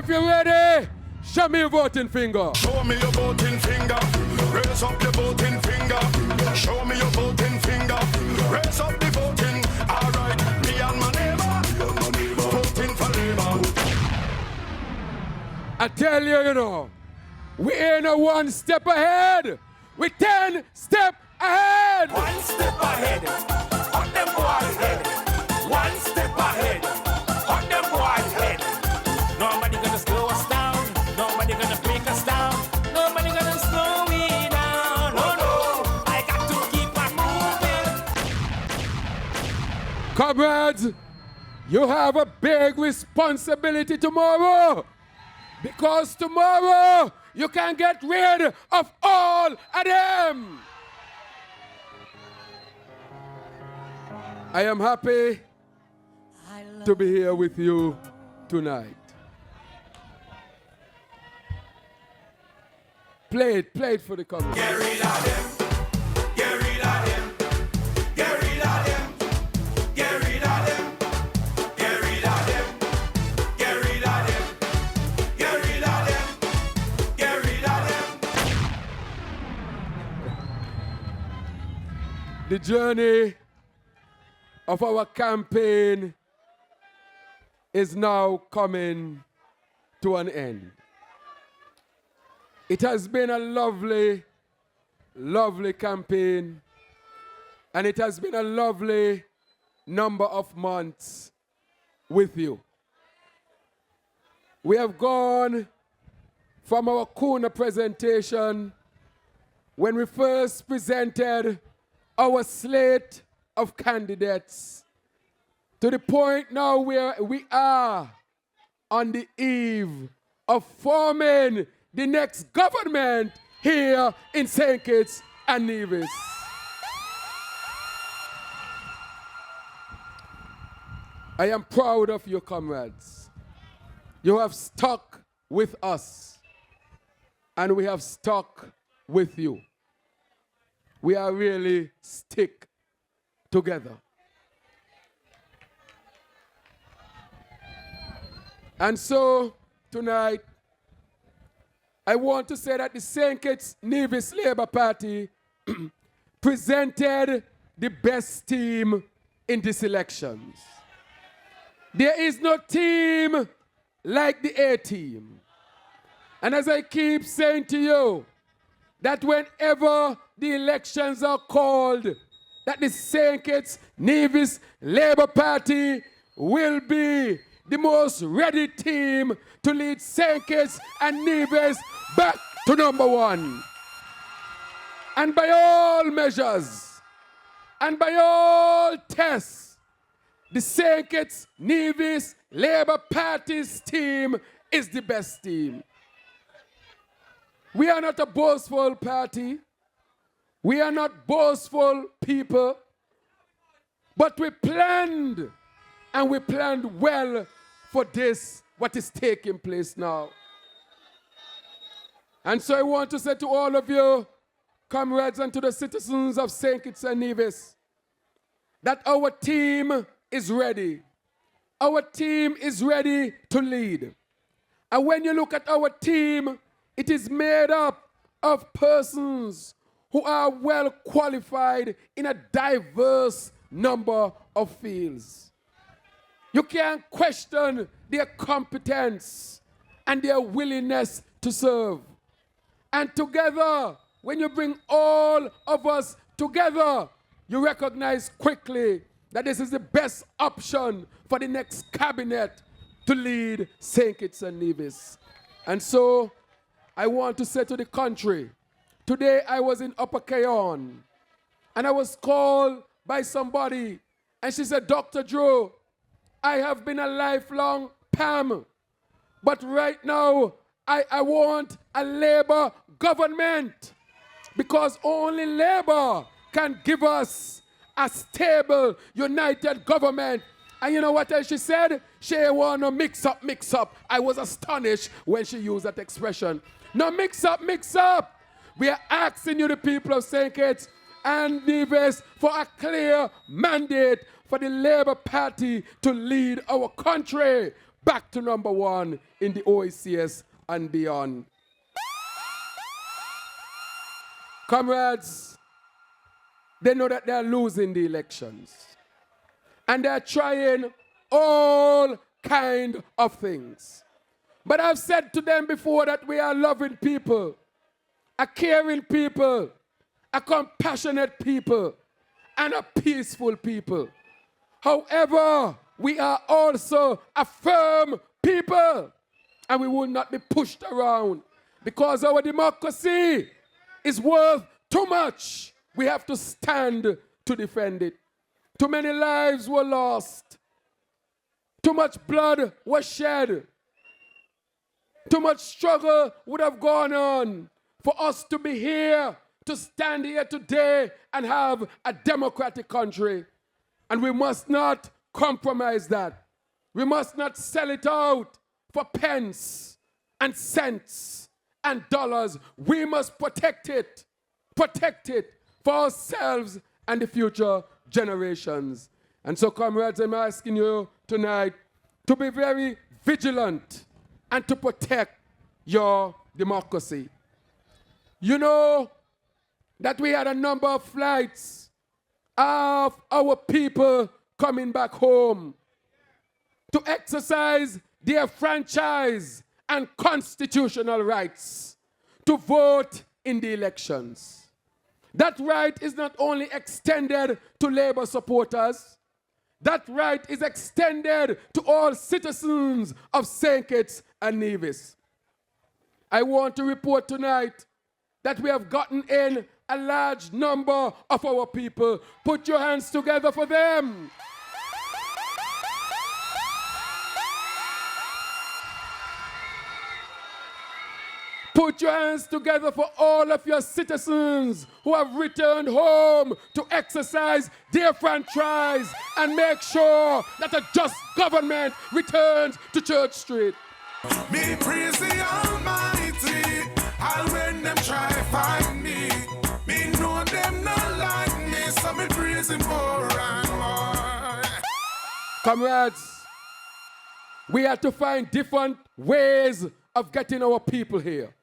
If you're ready, show me your voting finger. Show me your voting finger. Raise up your voting finger. Show me your voting finger. Raise up the voting. All right, me and my neighbor. Voting for Labour. I tell you, you know, we ain't a one step ahead. We 10 steps ahead. One step ahead. On them boys' head. One step ahead. On them boys' head. Nobody gonna slow us down. Nobody gonna break us down. Nobody gonna slow me down. No, no, I got to keep on moving. Comrades, you have a big responsibility tomorrow. Because tomorrow, you can get rid of all of them. I am happy to be here with you tonight. Play it for the comrades. Get rid of them. Get rid of them. Get rid of them. Get rid of them. Get rid of them. Get rid of them. Get rid of them. Get rid of them. The journey of our campaign is now coming to an end. It has been a lovely, lovely campaign, and it has been a lovely number of months with you. We have gone from our Kuna presentation when we first presented our slate of candidates to the point now where we are on the eve of forming the next government here in St. Kitts and Nevis. I am proud of you, comrades. You have stuck with us, and we have stuck with you. We are really stick together. And so, tonight, I want to say that the St. Kitts-Nevis Labour Party presented the best team in these elections. There is no team like the A team. And as I keep saying to you, that whenever the elections are called, that the St. Kitts-Nevis Labour Party will be the most ready team to lead St. Kitts and Nevis back to number one. And by all measures, and by all tests, the St. Kitts-Nevis Labour Party's team is the best team. We are not a boastful party. We are not boastful people. But we planned, and we planned well for this, what is taking place now. And so I want to say to all of you, comrades, and to the citizens of St. Kitts and Nevis, that our team is ready. Our team is ready to lead. And when you look at our team, it is made up of persons who are well qualified in a diverse number of fields. You can't question their competence and their willingness to serve. And together, when you bring all of us together, you recognize quickly that this is the best option for the next cabinet to lead St. Kitts and Nevis. And so, I want to say to the country, today I was in Upper Kayon, and I was called by somebody, and she said, Dr. Drew, I have been a lifelong PAM, but right now I want a Labour government, because only Labour can give us a stable, united government. And you know what else she said? She want to mix up. I was astonished when she used that expression. No, mix up. We are asking you, the people of St. Kitts and Nevis, for a clear mandate for the Labour Party to lead our country back to number one in the OECS and beyond. Comrades, they know that they're losing the elections. And they're trying all kind of things. But I've said to them before that we are loving people, a caring people, a compassionate people, and a peaceful people. However, we are also a firm people, and we will not be pushed around because our democracy is worth too much. We have to stand to defend it. Too many lives were lost. Too much blood was shed. Too much struggle would have gone on for us to be here, to stand here today and have a democratic country. And we must not compromise that. We must not sell it out for pence and cents and dollars. We must protect it for ourselves and the future generations. And so, comrades, I'm asking you tonight to be very vigilant and to protect your democracy. You know that we had a number of flights of our people coming back home to exercise their franchise and constitutional rights to vote in the elections. That right is not only extended to Labour supporters, that right is extended to all citizens of St. Kitts and Nevis. I want to report tonight that we have gotten in a large number of our people. Put your hands together for them. Put your hands together for all of your citizens who have returned home to exercise their franchise and make sure that a just government returns to Church Street. Me praise the Almighty, and when them try find me, me know them not like me, so me praise him more and more. Comrades, we have to find different ways of getting our people here.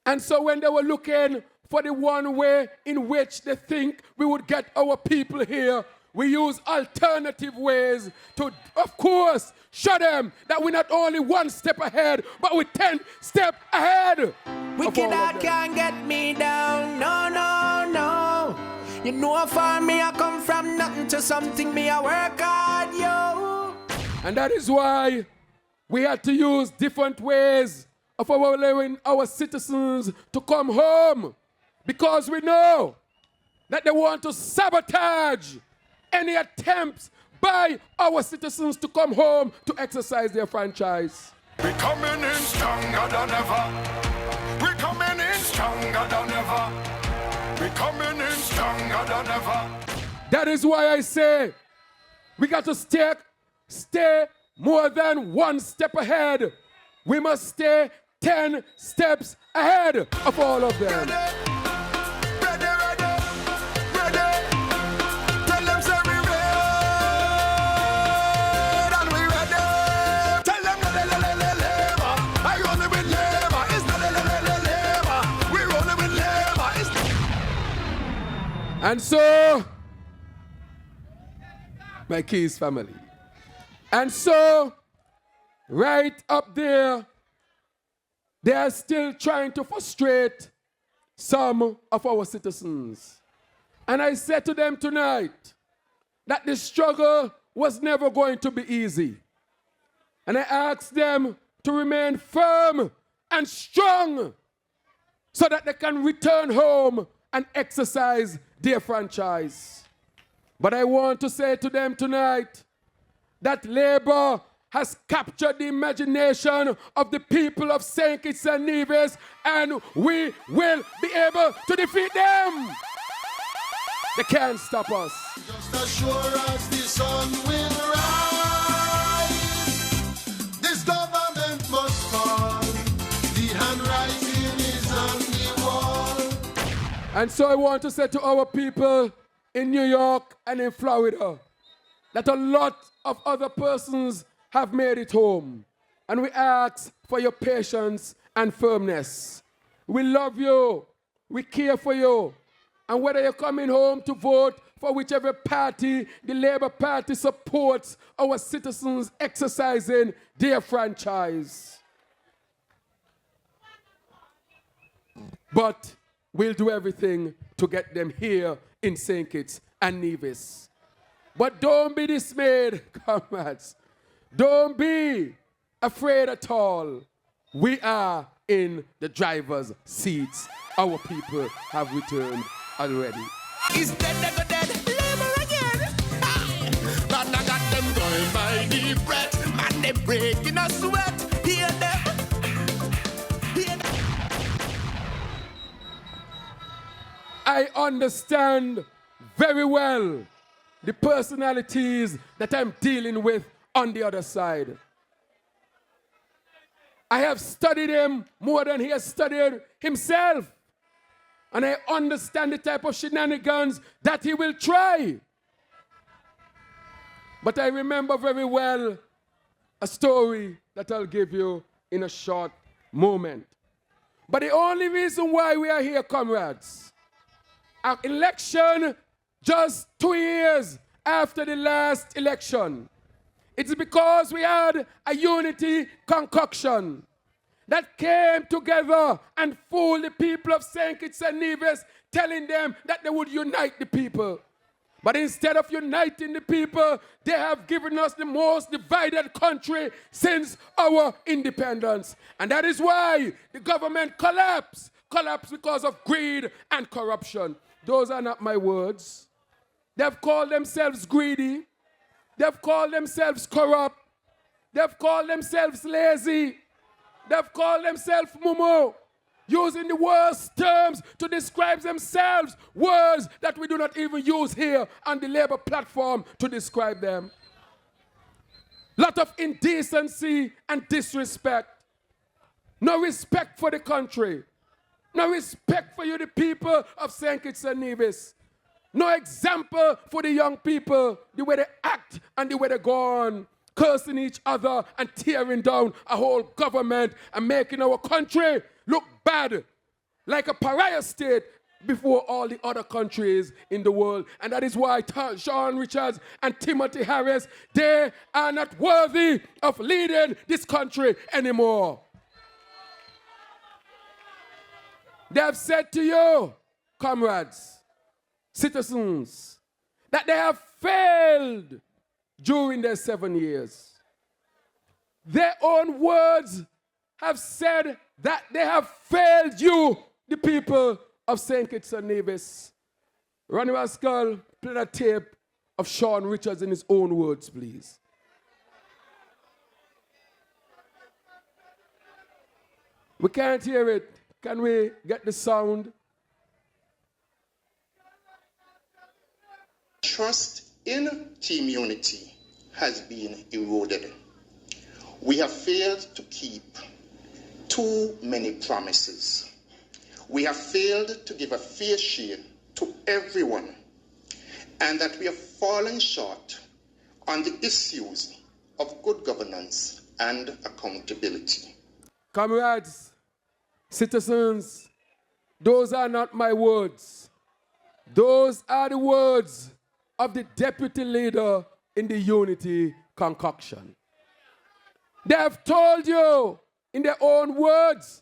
And so when they were looking for the one way in which they think we would get our people here, we use alternative ways to, of course, show them that we're not only one step ahead, but we're 10 steps ahead. Wicked heart can't get me down, no, no, no. You know for me I come from nothing to something, me I work hard, yo. And that is why we had to use different ways of allowing our citizens to come home, because we know that they want to sabotage any attempts by our citizens to come home to exercise their franchise. We coming in stronger than ever. We coming in stronger than ever. We coming in stronger than ever. That is why I say we got to stay more than one step ahead. We must stay 10 steps ahead of all of them. Ready, ready. Tell them say we red, and we ready. Tell them Labour. I only with Labour. It's not Labour. We're only with Labour. It's And so, my Keys family. And so, right up there, they are still trying to frustrate some of our citizens. And I said to them tonight that the struggle was never going to be easy. And I asked them to remain firm and strong so that they can return home and exercise their franchise. But I want to say to them tonight that Labour has captured the imagination of the people of St. Kitts and Nevis, and we will be able to defeat them. They can't stop us. just as sure as the sun will rise. This government must fall. The handwriting is on the wall. And so I want to say to our people in New York and in Florida that a lot of other persons have made it home. And we ask for your patience and firmness. We love you. We care for you. And whether you're coming home to vote for whichever party the Labour Party supports our citizens exercising their franchise. But we'll do everything to get them here in St. Kitts and Nevis. But don't be dismayed, comrades. Don't be afraid at all. We are in the driver's seats. Our people have returned already. Is dead, they go dead, Labour again. Aye. Man, I got them going by the breath. Man, they breaking a sweat. Hear them. Hear them. I understand very well the personalities that I'm dealing with on the other side. I have studied him more than he has studied himself. And I understand the type of shenanigans that he will try. But I remember very well a story that I'll give you in a short moment. But the only reason why we are here, comrades, our election just 2 years after the last election, it's because we had a unity concoction that came together and fooled the people of St. Kitts and Nevis, telling them that they would unite the people. But instead of uniting the people, they have given us the most divided country since our independence. And that is why the government collapsed. Collapsed because of greed and corruption. Those are not my words. They've called themselves greedy. They've called themselves corrupt. They've called themselves lazy. They've called themselves mumu, using the worst terms to describe themselves, words that we do not even use here on the Labour platform to describe them. Lot of indecency and disrespect. No respect for the country. No respect for you, the people of St. Kitts and Nevis. No example for the young people, the way they act and the way they go on, cursing each other and tearing down a whole government and making our country look bad, like a pariah state before all the other countries in the world. And that is why Sean Richards and Timothy Harris, they are not worthy of leading this country anymore. They have said to you, comrades, citizens, that they have failed during their 7 years. Their own words have said that they have failed you, the people of St. Kitts and Nevis. Ronnie Rascal, play that tape of Sean Richards in his own words, please. We can't hear it. Can we get the sound? Trust in team unity has been eroded. We have failed to keep too many promises. We have failed to give a fair share to everyone, and that we have fallen short on the issues of good governance and accountability. Comrades, citizens, those are not my words. Those are the words of the deputy leader in the unity concoction. They have told you in their own words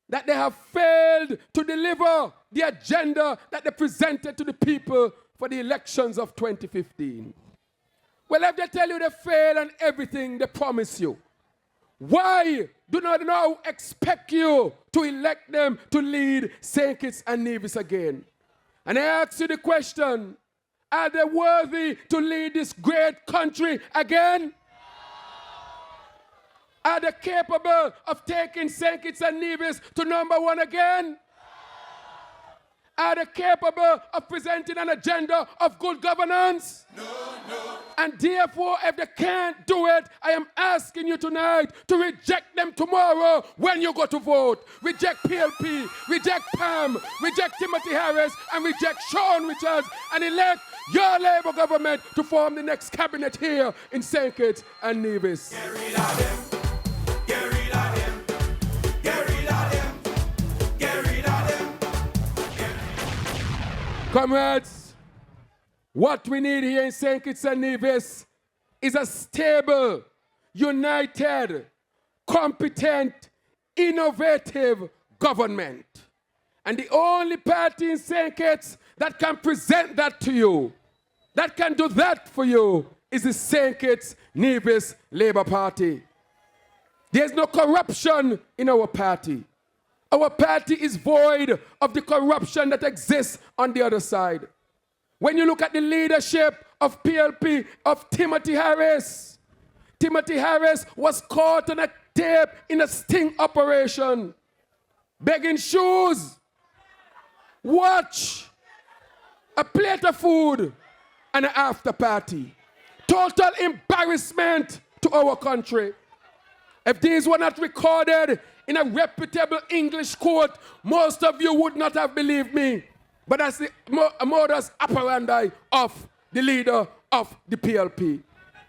that they have failed to deliver the agenda that they presented to the people for the elections of 2015. Well, if they tell you they failed on everything they promise you, why do not now expect you to elect them to lead St. Kitts and Nevis again? And I ask you the question, are they worthy to lead this great country again? Are they capable of taking St. Kitts and Nevis to #1 again? Are they capable of presenting an agenda of good governance? No. And therefore, if they can't do it, I am asking you tonight to reject them tomorrow when you go to vote. Reject PLP, reject Pam, reject Timothy Harris, and reject Sean Richards, and elect your Labour government to form the next cabinet here in St. Kitts and Nevis. Get rid of them. Get rid of them. Get rid of them. Get rid of them. Comrades, what we need here in St. Kitts and Nevis is a stable, united, competent, innovative government. And the only party in St. Kitts that can present that to you, that can do that for you, is the St. Kitts-Nevis Labour Party. There's no corruption in our party. Our party is void of the corruption that exists on the other side. When you look at the leadership of PLP, of Timothy Harris was caught on a tape in a sting operation, begging shoes, watch, a plate of food, and an after party. Total embarrassment to our country. If these were not recorded in a reputable English court, most of you would not have believed me. But that's the modus operandi of the leader of the PLP.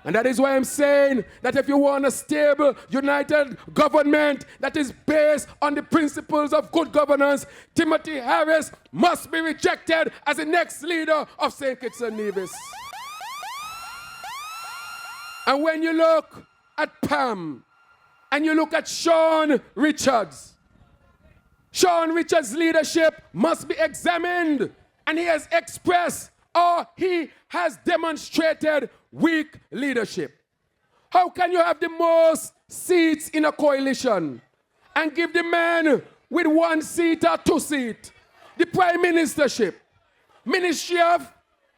And that is why I'm saying that if you want a stable, united government that is based on the principles of good governance, Timothy Harris must be rejected as the next leader of St. Kitts and Nevis. And when you look at Pam and you look at Sean Richards' leadership must be examined, and he has expressed or he has demonstrated weak leadership. How can you have the most seats in a coalition and give the man with 1 seat or 2 seats the prime ministership, Ministry of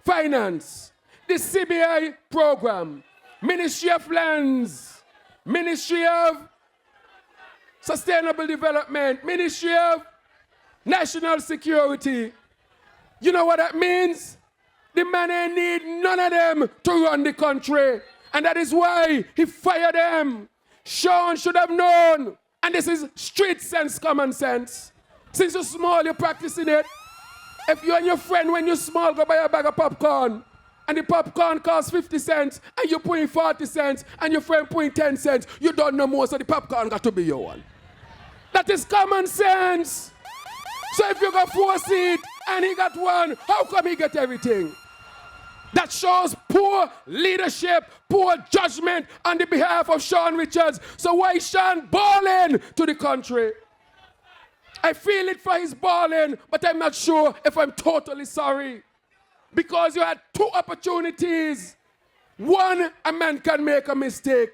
Finance, the CBI program, Ministry of Lands, Ministry of Sustainable Development, Ministry of National Security? You know what that means? The man ain't need none of them to run the country. And that is why he fired them. Sean should have known. And this is street sense, common sense. Since you're small, you're practicing it. If you and your friend, when you're small, go buy a bag of popcorn, and the popcorn costs 50 cents, and you put in 40 cents, and your friend put in 10 cents, you don't know more, so the popcorn got to be your one. That is common sense. So if you got 4 seats, and he got 1, how come he get everything? That shows poor leadership, poor judgment on the behalf of Sean Richards. So why is Sean balling to the country? I feel it for his balling, but I'm not sure if I'm totally sorry. Because you had 2 opportunities. One, a man can make a mistake.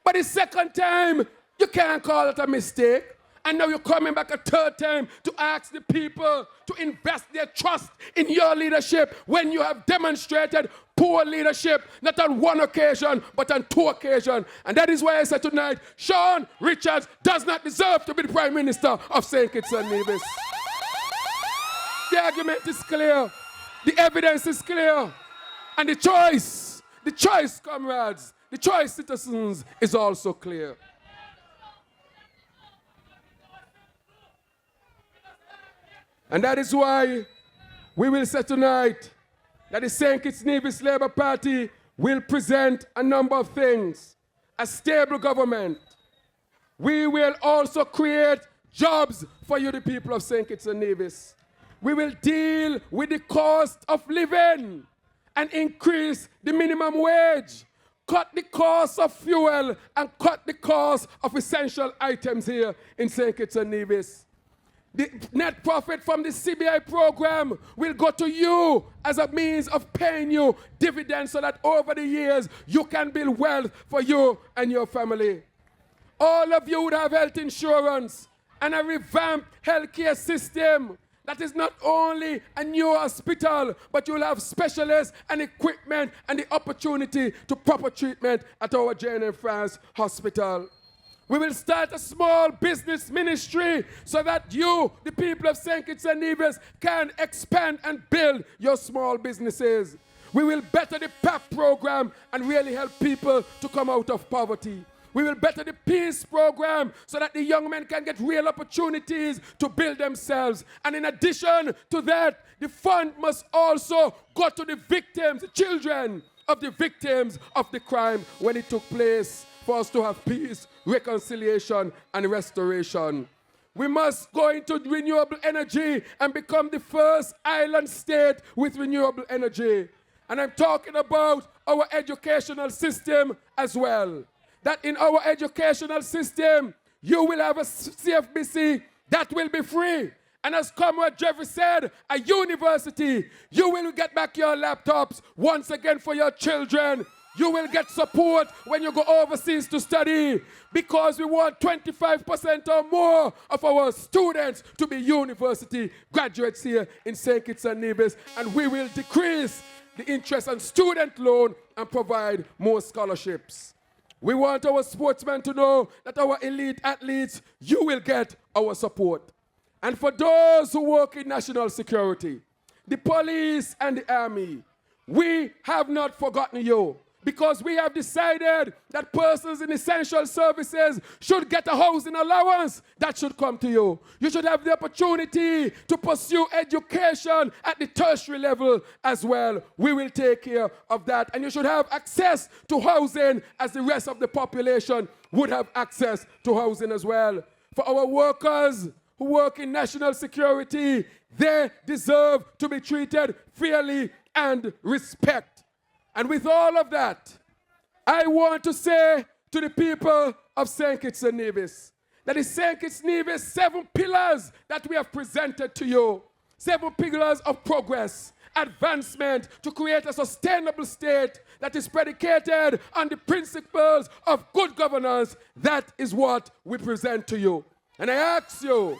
But the second time, you can't call it a mistake. And now you're coming back a third time to ask the people to invest their trust in your leadership when you have demonstrated poor leadership, not on 1 occasion, but on 2 occasions. And that is why I said tonight, Sean Richards does not deserve to be the Prime Minister of St. Kitts and Nevis. The argument is clear. The evidence is clear. And the choice, comrades, the choice, citizens, is also clear. And that is why we will say tonight that the St. Kitts-Nevis Labour Party will present a number of things. A stable government. We will also create jobs for you, the people of St. Kitts and Nevis. We will deal with the cost of living and increase the minimum wage, cut the cost of fuel, and cut the cost of essential items here in St. Kitts and Nevis. The net profit from the CBI program will go to you as a means of paying you dividends so that over the years you can build wealth for you and your family. All of you would have health insurance and a revamped healthcare system that is not only a new hospital, but you'll have specialists and equipment and the opportunity to proper treatment at our Jane and France hospital. We will start a small business ministry so that you, the people of St. Kitts and Nevis, can expand and build your small businesses. We will better the PAC program and really help people to come out of poverty. We will better the peace program so that the young men can get real opportunities to build themselves. And in addition to that, the fund must also go to the victims, the children of the victims of the crime when it took place, for us to have peace, reconciliation, and restoration. We must go into renewable energy and become the first island state with renewable energy. And I'm talking about our educational system as well. That in our educational system, you will have a CFBC that will be free. And as Comrade Jeffrey said, a university, you will get back your laptops once again for your children. You will get support when you go overseas to study, because we want 25% or more of our students to be university graduates here in St. Kitts-Nevis, and we will decrease the interest on student loan and provide more scholarships. We want our sportsmen to know that our elite athletes, you will get our support. And for those who work in national security, the police and the army, we have not forgotten you, because we have decided that persons in essential services should get a housing allowance that should come to you. You should have the opportunity to pursue education at the tertiary level as well. We will take care of that. And you should have access to housing as the rest of the population would have access to housing as well. For our workers who work in national security, they deserve to be treated fairly and respect. And with all of that, I want to say to the people of St. Kitts-Nevis that in St. Kitts-Nevis, 7 pillars that we have presented to you, 7 pillars of progress, advancement to create a sustainable state that is predicated on the principles of good governance. That is what we present to you. And I ask you,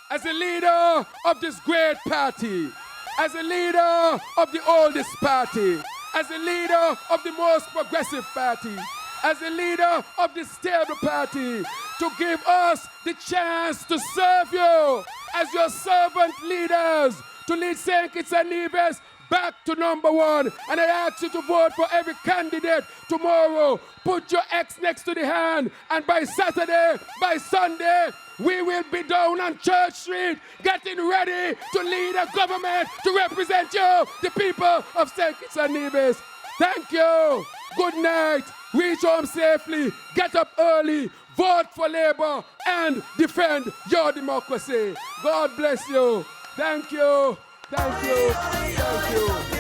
as a leader of this great party, as a leader of the oldest party, as a leader of the most progressive party, as a leader of the stable party, to give us the chance to serve you as your servant leaders, to lead St. Kitts-Nevis back to #1. And I ask you to vote for every candidate tomorrow. Put your X next to the hand, and by Saturday, by Sunday, we will be down on Church Street getting ready to lead a government to represent you, the people of St. Kitts-Nevis. Thank you. Good night. Reach home safely. Get up early. Vote for Labour and defend your democracy. God bless you. Thank you. Thank you. Thank you.